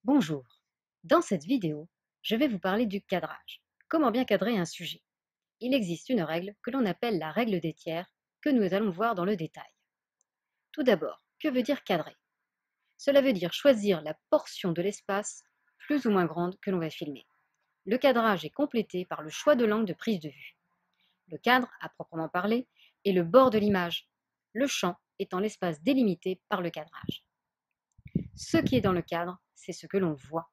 Bonjour, dans cette vidéo, je vais vous parler du cadrage. Comment bien cadrer un sujet? Il existe une règle que l'on appelle la règle des tiers que nous allons voir dans le détail. Tout d'abord, que veut dire cadrer? Cela veut dire choisir la portion de l'espace plus ou moins grande que l'on va filmer. Le cadrage est complété par le choix de l'angle de prise de vue. Le cadre, à proprement parler, est le bord de l'image, le champ étant l'espace délimité par le cadrage. Ce qui est dans le cadre, c'est ce que l'on voit.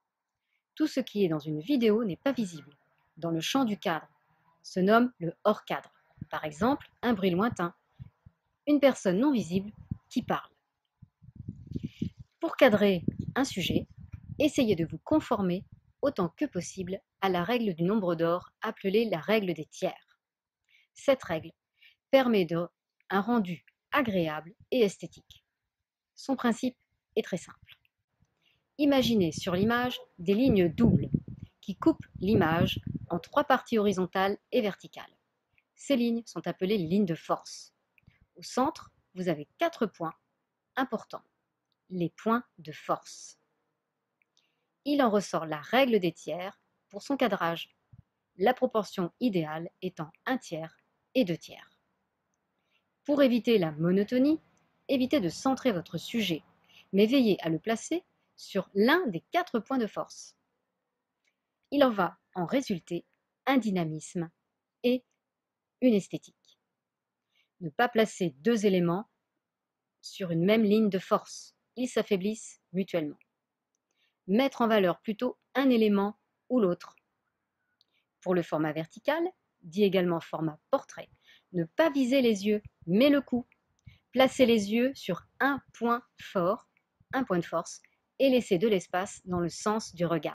Tout ce qui est dans une vidéo n'est pas visible, dans le champ du cadre, se nomme le hors-cadre. Par exemple, un bruit lointain, une personne non visible qui parle. Pour cadrer un sujet, essayez de vous conformer autant que possible à la règle du nombre d'or appelée la règle des tiers. Cette règle permet un rendu agréable et esthétique. Son principe est très simple. Imaginez sur l'image des lignes doubles qui coupent l'image en 3 parties horizontales et verticales. Ces lignes sont appelées les lignes de force. Au centre, vous avez 4 points importants, les points de force. Il en ressort la règle des tiers pour son cadrage, la proportion idéale étant 1 tiers et 2 tiers. Pour éviter la monotonie, évitez de centrer votre sujet, mais veillez à le placer sur l'un des 4 points de force. Il en va en résulter un dynamisme et une esthétique. Ne pas placer 2 éléments sur une même ligne de force, ils s'affaiblissent mutuellement. Mettre en valeur plutôt un élément ou l'autre. Pour le format vertical, dit également format portrait, ne pas viser les yeux, mais le cou. Placez les yeux sur un point fort, un point de force, et laissez de l'espace dans le sens du regard.